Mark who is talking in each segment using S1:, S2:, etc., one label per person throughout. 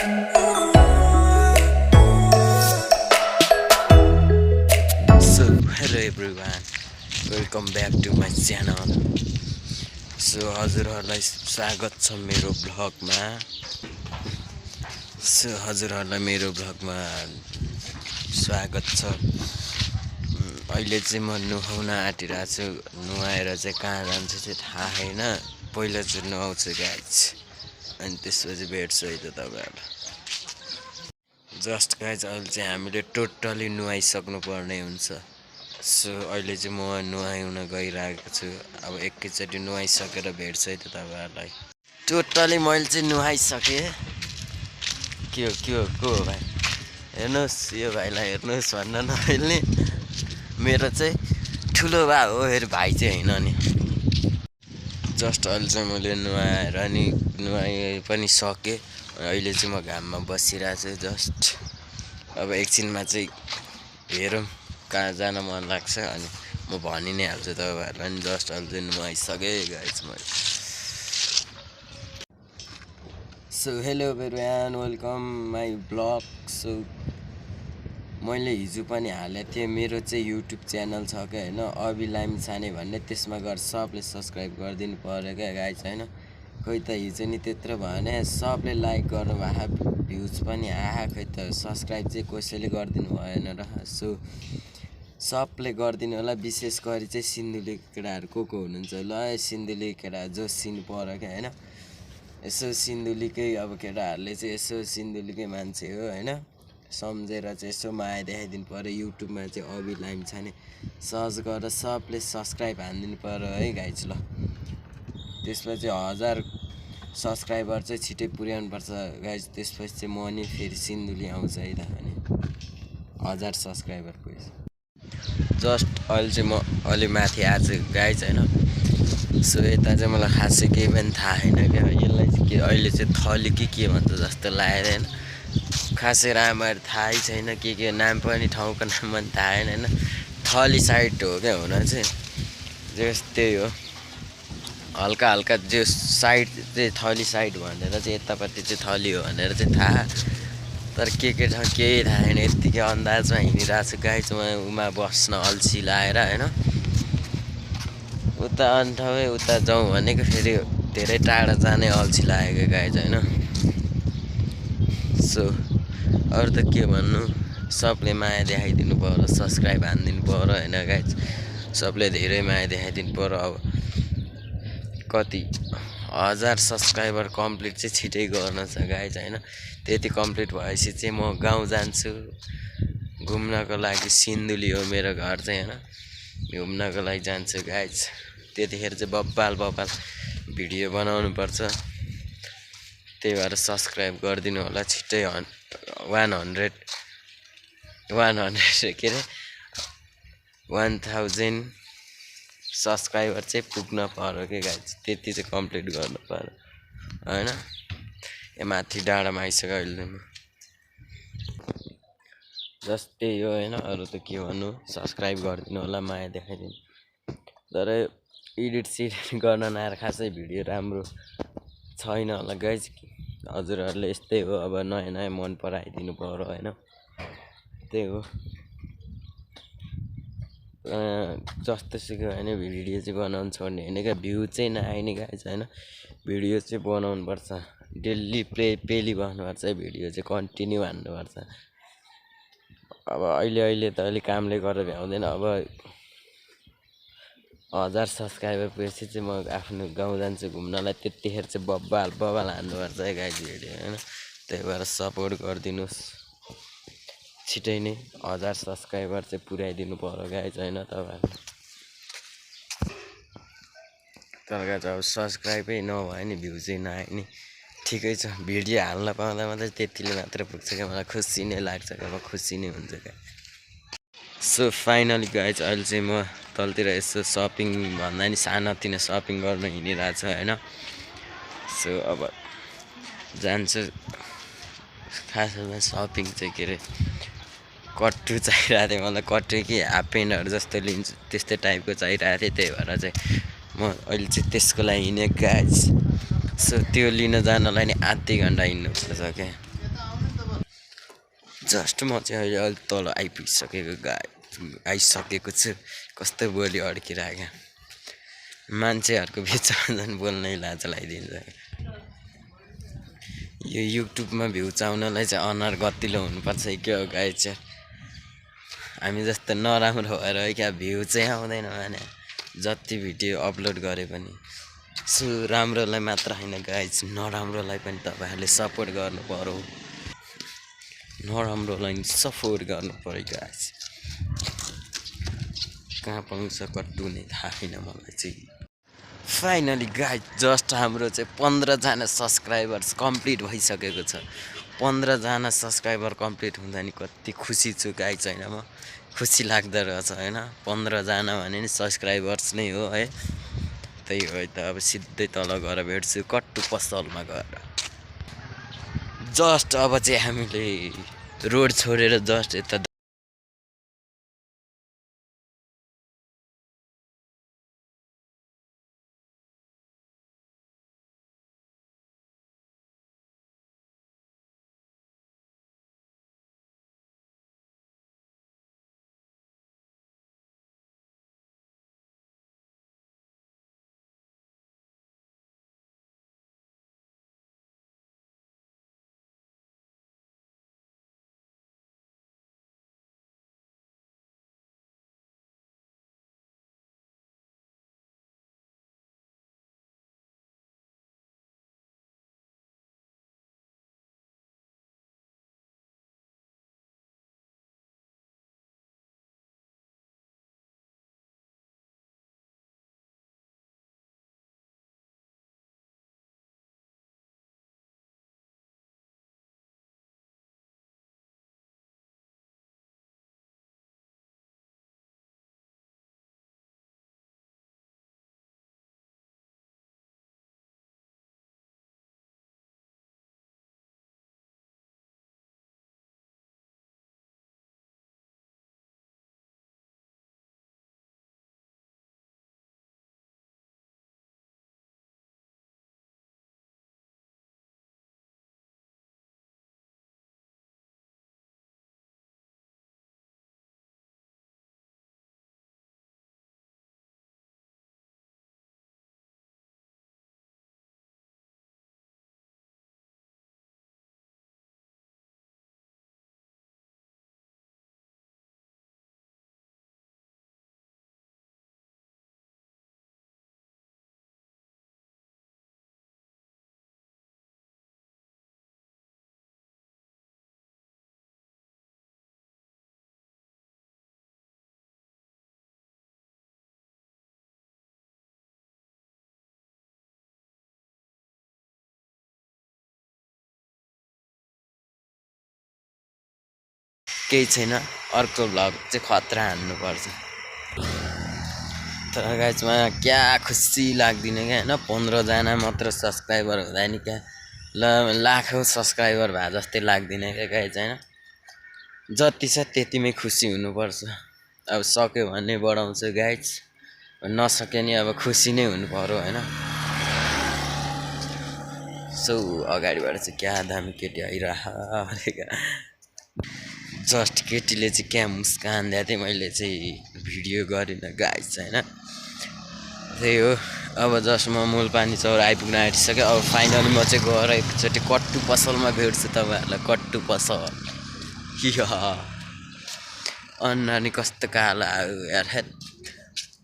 S1: So hello everyone, welcome back to my channel. So हजुरहरुलाई स्वागत छ मेरो भ्लगमा। स्वागत छ। अहिले चाहिँ म नुहाउन आँटिरहेको छु। नुहाएर चाहिँ कहाँ जान्छु चाहिँ थाहा छैन। पहिला चाहिँ नुहाउँछु गाइज, अनि त्यसपछि भेट्छु है त तपाईहरुलाई। जस्ट गाइज अहिले चाहिँ हामीले टोटली नुहाइसक्नु पर्ने हुन्छ। सो अहिले चाहिँ म नुहाउन गइरहेको छु। अब एकैचोटि नुहाइसकेर भेट्छु है त तपाईहरुलाई। टोटली मैले चाहिँ नुहाइसके। के हो भाइ, हेर्नुहोस् यो भाइलाई हेर्नुहोस् भन्न नमिल्ने। मेरो चाहिँ ठुलो भा हो, फेरि भाइ चाहिँ होइन नि। जस्ट अहिले चाहिँ मैले नुहाएर नि नुहाइ पनि सकेँ। अहिले चाहिँ म घाममा बसिरहेको छु जस्ट। अब एकछिनमा चाहिँ हेरौँ कहाँ जान मन लाग्छ, अनि म भनि नै हाल्छु तपाईँहरूलाई नि। जस्ट अहिले चाहिँ नुहाइसकेँ गाइज मैले। So hello everyone, welcome my blog. So मैले हिजो पनि हालेको थिएँ, मेरो चाहिँ युट्युब च्यानल छ क्या होइन, अभि लामिछाने भन्ने। त्यसमा गएर सबले सब्सक्राइब गरिदिनु पऱ्यो क्या गाइज होइन। खोइ त हिजो नि त्यत्रो भने सबले लाइक गर्नु भएको, भ्युज पनि आहा, खोइ त सब्सक्राइब चाहिँ कसैले गरिदिनु भएन र। सो सबले गरिदिनु होला, विशेष गरी चाहिँ सिन्धुली केटाहरू को हुनुहुन्छ ल। सिन्धुली केटा जो सिन पर्यो क्या होइन। यसो सिन्धुलीकै अब केटाहरूले चाहिँ यसो सिन्धुलीकै मान्छे हो होइन, सम्झेर चाहिँ यसो माया देखाइदिनु पऱ्यो। युट्युबमा चाहिँ अभि लामिछाने सर्च गरेर सबले सब्सक्राइब हानिदिनु पऱ्यो है गाइज ल। त्यसपछि 1000 सब्सक्राइबर चाहिँ छिटै पुर्याउनु पर्छ गाइज। त्यसपछि चाहिँ म नि फेरि सिन्धुली आउँछ है त। अनि 1000 सब्सक्राइबर पुगेछ। जस्ट अहिले चाहिँ म अलि माथि आएको छु गाइज होइन। सो यता चाहिँ मलाई खासै केही पनि थाहा छैन क्या। यसलाई चाहिँ के अहिले चाहिँ थली के भन्छ जस्तो लागेर होइन। खासै राम्ररी थाहै छैन के नाम पनि, ठाउँको नाम पनि थाहा छैन होइन। थली साइड हो क्या हुन चाहिँ, त्यही हो। हल्का हल्का जो साइड चाहिँ थली साइड भनेर चाहिँ यतापट्टि चाहिँ थली हो भनेर चाहिँ थाहा, तर के ठाउँ केही थाहा छैन। यत्तिकै अन्दाजमा हिँडिरहेको छु गाइज। उमा बस्न अल्छी लाएर होइन। उता अन्ठाउँ उता जाउँ भनेको, फेरि धेरै टाढा जाने अल्छी लागेको गाइज होइन। सो अरू त के भन्नु, सबले माया देखाइदिनु पऱ्यो, सब्सक्राइब हानिदिनु पऱ्यो होइन गाइज। सबले धेरै माया देखाइदिनु पऱ्यो। अब कति 1000 सब्सक्राइबर कम्प्लिट चाहिँ छिटै गर्न छ गाइज होइन। त्यति कम्प्लिट भएपछि चाहिँ म गाउँ जान्छु घुम्नको लागि। सिन्धुली हो मेरो घर चाहिँ होइन, घुम्नको लागि जान्छु गाइज। त्यतिखेर चाहिँ बब्बाल भिडियो बनाउनु पर्छ। त्यही भएर सब्सक्राइब गरिदिनु होला छिट्टै। 100 के अरे 1000 सब्सक्राइबर चाहिँ पुग्न पर्यो कि गाइज। त्यति चाहिँ कम्प्लिट गर्नु पर्यो होइन। यहाँ माथि डाँडामा आइसक्यो अहिले म। जस्ट त्यही हो होइन, अरू त के भन्नु। सब्सक्राइब गरिदिनु होला, माया देखाइदिनु। तर एडिट गर्न नआएर खासै भिडियो राम्रो छैन होला गाइज। हजुरहरूले यस्तै हो, अब नयाँ मन पराइदिनु पऱ्यो होइन। त्यही हो। जस्तो सुकै होइन, भिडियो चाहिँ बनाउनु छोड्ने होइन क्या। भ्यू चाहिँ नआइने गाइज होइन। भिडियो चाहिँ बनाउनु पर्छ, डेली पेली बस्नुपर्छ। भिडियो चाहिँ कन्टिन्यू हान्नुपर्छ। अब अहिले त अलिक कामले गर्दा भ्याउँदैन। अब 1000 सब्सक्राइबर पुगेपछि चाहिँ म आफ्नो गाउँ जान्छु घुम्नलाई। त्यतिखेर चाहिँ बब्बाल हान्नुपर्छ है गाइज भिडियो होइन। त्यही भएर सपोर्ट गरिदिनुहोस् छिटै नै। 1000 सब्सक्राइबर चाहिँ पुर्याइदिनु पऱ्यो गाइज होइन तपाईँहरू। तर गाइज अब सब्सक्राइबै नभए नि भ्यू चाहिँ नआए नि ठिकै छ। भिडियो हाल्न पाउँदा मात्रै त्यतिले मात्रै पुग्छ क्या। मलाई खुसी नै लाग्छ क्या, म खुसी नै हुन्छ क्या। सो फाइनली गाइज अहिले चाहिँ म तलतिर यसो सपिङ भन्दा नि सानोतिनो सपिङ गर्न हिँडिरहेको छु होइन। सो अब जान्छु। खासमा सपिङ चाहिँ के अरे कट्टु चाहिरहेको थियो मलाई। कट्टु कि हाफ पेन्टहरू जस्तो लिन्छु त्यस्तै टाइपको चाहिरहेको थियो। त्यही भएर चाहिँ म अहिले चाहिँ त्यसको लागि हिँडेँ गाइज। सो त्यो लिन जानलाई नि आधी घन्टा हिँड्नुपर्छ क्या। जस्ट म चाहिँ अहिले अलिक तल आइसकेको छु। कस्तो बोली अड्किरहेको मान्छेहरूको बिचमा झन् बोल्नै लाज लगाइदिन्छ। यो युट्युबमा भ्यू चाउनलाई चाहिँ अनुहार गतिलो हुनुपर्छ के हो गाइज चाहिँ। हामी जस्तो नराम्रो भएर क्या भ्यू चाहिँ आउँदैन भने जति भिडियो अपलोड गरे पनि। सो राम्रोलाई मात्र होइन गाइज नराम्रोलाई पनि तपाईँहरूले सपोर्ट गर्नु पर्यो। नराम्रोलाई सपोर्ट गर्नु पर्यो गाइज। कहाँ पाउँछ कट्टु नै थाहा छैन मलाई चाहिँ। फाइनली गाइज जस्ट हाम्रो चाहिँ 15जना सब्सक्राइबर्स कम्प्लिट भइसकेको छ। 15जना सब्सक्राइबर कम्प्लिट हुँदा नि कति खुसी छु गाइज होइन म। खुसी लाग्दो रहेछ होइन। 15जना भने नि सब्सक्राइबर्स नै हो है। त्यही हो त अब सिधै तल गएर भेट्छु कट्टु पसलमा गएर। जस्ट अब चाहिँ हामीले रोड छोडेर जस्ट यता केही छैन। अर्को भ्लग चाहिँ खतरा हान्नुपर्छ। तर गाइजमा क्या खुसी लाग्दिन क्या होइन। 15जना मात्र सब्सक्राइबर हुँदा नि क्या लाखौँ सब्सक्राइबर भए जस्तै लाग्दिन क्या गाइज होइन। जति छ त्यतिमै खुसी हुनुपर्छ। अब सक्यो भने बढाउँछु गाइज, नसके नि अब खुसी नै हुनु पर्यो होइन। सो अगाडिबाट चाहिँ क्या दामी केटी आइरहेको जस्ट केटीले चाहिँ क्या मुस्कान दिएको थिएँ। मैले चाहिँ भिडियो गरिनँ गाइज होइन। त्यही हो अब जस्ट म मूलपानी चौर आइपुग्न आँटिसक्यो। अब फाइनली म चाहिँ गएर एकचोटि कट्टु पसलमा भेट्छु तपाईँहरूलाई। कट्टु पसल अनुहार नि कस्तो कालो आयो यार।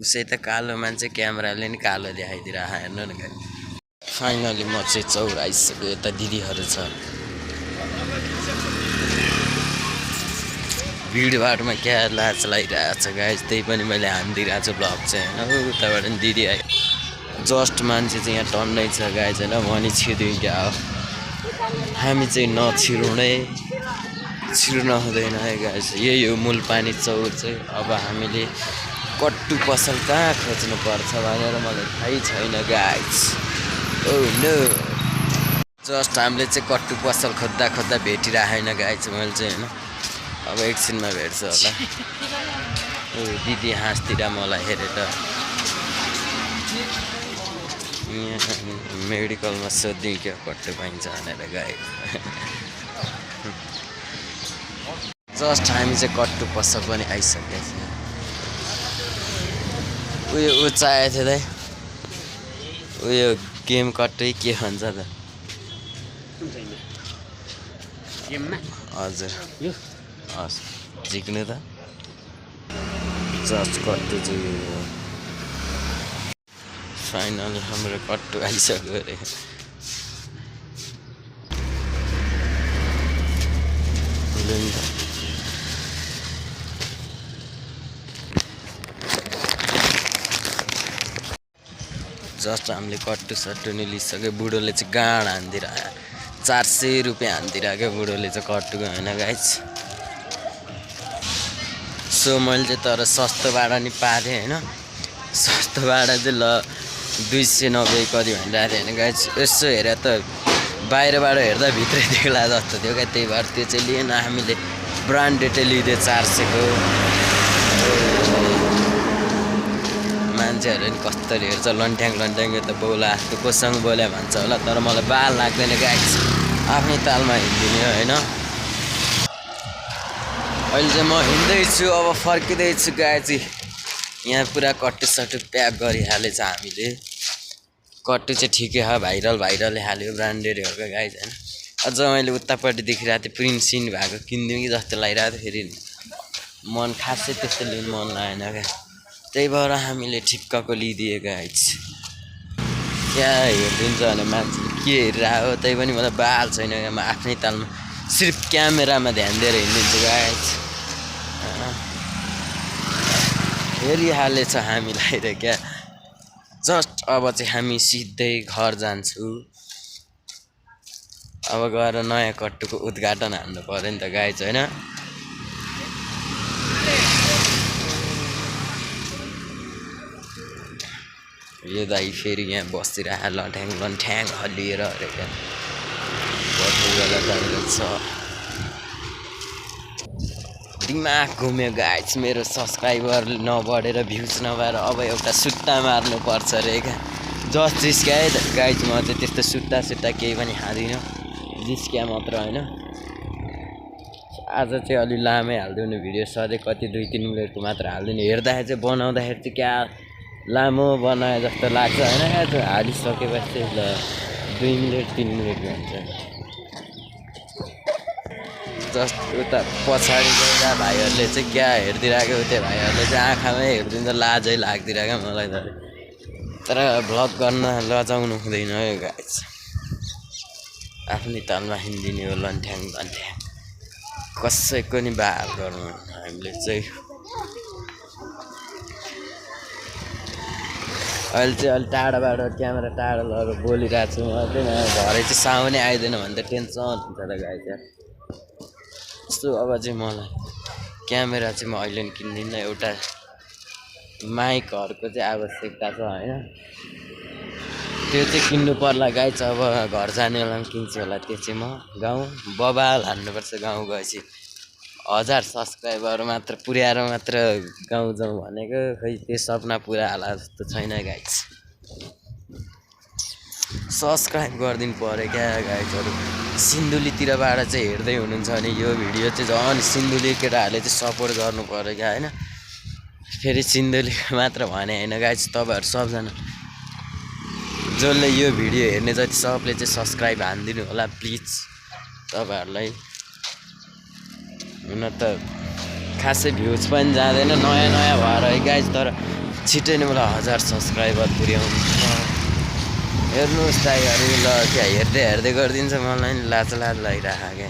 S1: उसै त कालो मान्छे क्यामेराले नि कालो देखाइदिरहेको हेर्नु न गाइज। फाइनली म चाहिँ चौर आइसक्यो। यता दिदीहरू छ। भिडभाडमा क्या लाज लागिरहेको छ गाइज। त्यही पनि मैले हानिदिइरहेको छु भ्लग चाहिँ होइन। उताबाट नि दिदी आयो। जस्ट मान्छे चाहिँ यहाँ टन्नै छ गाइज होइन। म नि छिर्दिउँ क्या हो। हामी चाहिँ नछिर्ने छिर्न हुँदैन है गाइज। यही हो मूलपानी चौर चाहिँ। अब हामीले कट्टु पसल कहाँ खोज्नुपर्छ भनेर मलाई थाहै छैन गाइज। ओ नो जस्ट हामीले चाहिँ कट्टु पसल खोज्दा खोज्दा भेटिरहेको होइन गाइज मैले चाहिँ होइन। अब एकछिनमा भेट्छु होला। ओ दिदी हाँसतिर मलाई हेरेर मेडिकलमा सोधिदिउँ क्या कट्टु पाइन्छ भनेर गाइज। जस्ट हामी चाहिँ कट्टु पसल पनि आइसकेको छ उयो चाहिएको थियो दाइ उयो गेम कट्टै के भन्छ त हजुर हस् झिक्नु त जस्ट कट्टु चाहिँ फाइनल हाम्रो कट्टु आइसक्यो अरे जस्ट हामीले कट्टु सट्टु नि लिइसक्यो बुढोले चाहिँ गाँड हानिदिइरह्यो 400 रुपियाँ हानिदिइरहेको बुढोले चाहिँ कट्टुको होइन गाइस सो मैले चाहिँ तर सस्तो भाडा नि पाएँ होइन सस्तो भाडा चाहिँ ल 290 कति भनिरहेको थियो होइन गाइस यसो हेरे त बाहिरबाट हेर्दा भित्रै देख्ला जस्तो थियो क्या त्यही भएर त्यो चाहिँ लिएन हामीले ब्रान्डेडै लिइदियो 400 को मान्छेहरूले नि कस्तरी हेर्छ लन्ठ्याङ यो त बोला जस्तो कोसँग बोल्या भन्छ होला तर मलाई बाल लाग्दैन गाइस आफ्नै तालमा हिँड्दिने होइन अहिले चाहिँ म हिँड्दैछु अब फर्किँदैछु गाइस यहाँ पुरा कट्टु सट्टु प्याक गरिहालेछ हामीले कट्टु चाहिँ ठिकै हो भाइरलै हाल्यो ब्रान्डेडहरूको गाइस होइन अझ मैले उतापट्टि देखिरहेको थिएँ प्रिन्ट सिन भएको किनिदिउँ कि जस्तो लागिरहेको थियो फेरि मन खासै त्यस्तो लिनु मन लागेन क्या त्यही भएर हामीले ठिक्कको लिइदिए गाइस क्या हेरिदिन्छ भने मान्छेले के हेरिरहेको हो त्यही पनि मलाई बाल छैन क्या म आफ्नै तालमा सिर्फ क्यामेरामा ध्यान दिएर हिँडिदिन्छु गाइस हेरिहालेछ हामीलाई र क्या जस्ट अब चाहिँ हामी सिधै घर जान्छु अब गएर नयाँ कट्टुको उद्घाटन हान्नु पर्यो नि त गाइस होइन यो दाइ फेरि यहाँ बसिरह लन्ठ्याङ हल्लिएर अरे क्या छ दिमाग घुम्यो गाइस मेरो सब्सक्राइबर नबढेर भ्युज नभएर अब एउटा सुट्टा मार्नुपर्छ अरे क्या जस्ट जिस्क्याए गाइस म चाहिँ त्यस्तो सुट्टा केही पनि हाल्दिनँ जिस्क्या मात्र होइन आज चाहिँ अलि लामै हालिदिउँ भिडियो सधैँ कति 2-3 मिनटको मात्र हालिदिनु हेर्दाखेरि चाहिँ बनाउँदाखेरि चाहिँ क्या लामो बनाए जस्तो लाग्छ होइन क्या हालिसकेपछि ल 2 मिनट 3 मिनट हुन्छ जस्ट उता पछाडि गएर भाइहरूले चाहिँ क्या हेरिदिरहेको त्यो भाइहरूले चाहिँ आँखामै हेरिदिन्छ लाजै लाग्दिरहेको मलाई त तर भ्लग गर्न लजाउनु हुँदैन है गाइस आफ्नै तालमा हिँडिदिने हो लन्ठ्याङ कसैको नि बाल गर्नु हामीले चाहिँ अहिले चाहिँ अलि टाढाबाट क्यामेरा टाढा लगेर बोलिरहेको छु म चाहिँ भरे चाहिँ साउन्डै आइदिएन भने त टेन्सन हुन्छ त गाइस यस्तो अब चाहिँ मलाई क्यामेरा चाहिँ म अहिले नि किन्दिनँ एउटा माइकहरूको चाहिँ आवश्यकता छ होइन त्यो चाहिँ किन्नु पर्ला गाइस अब घर जाने बेला पनि किन्छु होला त्यो चाहिँ म गाउँ बबाल हान्नुपर्छ गाउँ गएपछि 1000 सब्सक्राइबर मात्र पुर्याएर मात्र गाउँ जाउँ भनेको खै त्यो सपना पुरा होला जस्तो छैन गाइस सब्सक्राइब गरिदिनु पऱ्यो क्या गाइसहरू सिन्धुलीतिरबाट चाहिँ हेर्दै हुनुहुन्छ भने यो भिडियो चाहिँ झन् सिन्धुली केटाहरूले चाहिँ सपोर्ट गर्नु पऱ्यो क्या होइन फेरि सिन्धुली मात्र भने होइन गाइस तपाईँहरू सबजना जसले यो भिडियो हेर्ने जति सबले चाहिँ सब्सक्राइब हानिदिनु होला प्लिज तपाईँहरूलाई हुन त खासै भ्युज पनि जाँदैन नयाँ भएर है गाइस तर छिट्टै नै मलाई 1000 सब्सक्राइबर पुर्याउनु हेर्नुहोस् दाइहरू ल क्या हेर्दै गरिदिन्छ मलाई नि लाज लागिरहेको क्या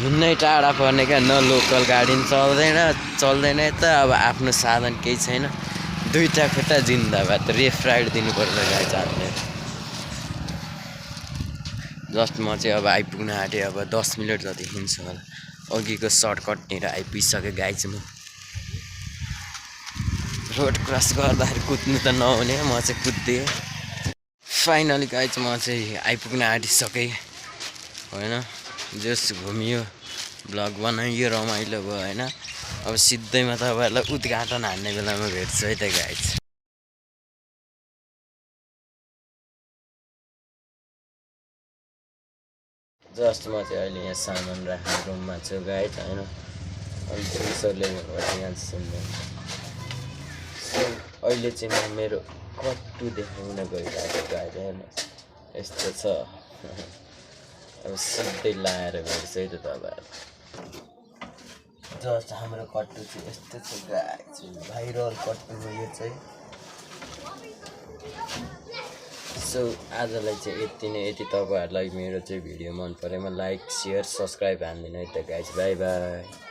S1: हिँड्नै टाढा पर्ने क्या न लोकल गाडी पनि चल्दैन त अब आफ्नो साधन केही छैन 2टा खुट्टा जिन्दाबाद रेफ राइड दिनुपर्छ गाइस हामीले जस्ट म चाहिँ अब आइपुग्न आँटेँ अब 10 मिनट जति हिँड्छु होला अघिको सर्टकटनिर आइपुगिसक्यो गाइस म रोड क्रस गर्दाखेरि कुद्नु त नहुने म चाहिँ कुद्दिएँ फाइनली गाइस म चाहिँ आइपुग्न आँटिसकेँ होइन जस घुमियो ब्लग बनाइयो रमाइलो भयो होइन अब सिधैमा तपाईँहरूलाई उद्घाटन हान्ने बेलामा भेट्छु है त गाइस जस्ट म चाहिँ अहिले यहाँ सामान राख्ने रुममा छु गाइज होइन अनि पुलिसहरूले भन्नुभएको यहाँ सुन्दैन सो अहिले चाहिँ म मेरो कट्टु देखाउन गइरहेको गाइज होइन यस्तो छ अब सिधै लाएर भेट्छु है त तपाईँहरू जस्ट हाम्रो कट्टु चाहिँ यस्तो छ गाइज भाइरल कट्टु हो यो चाहिँ सो आजलाई चाहिँ यति नै यति तपाईँहरूलाई मेरो चाहिँ भिडियो मन परेमा लाइक सेयर सब्सक्राइब हानिदिनु है त गाइज बाई बाई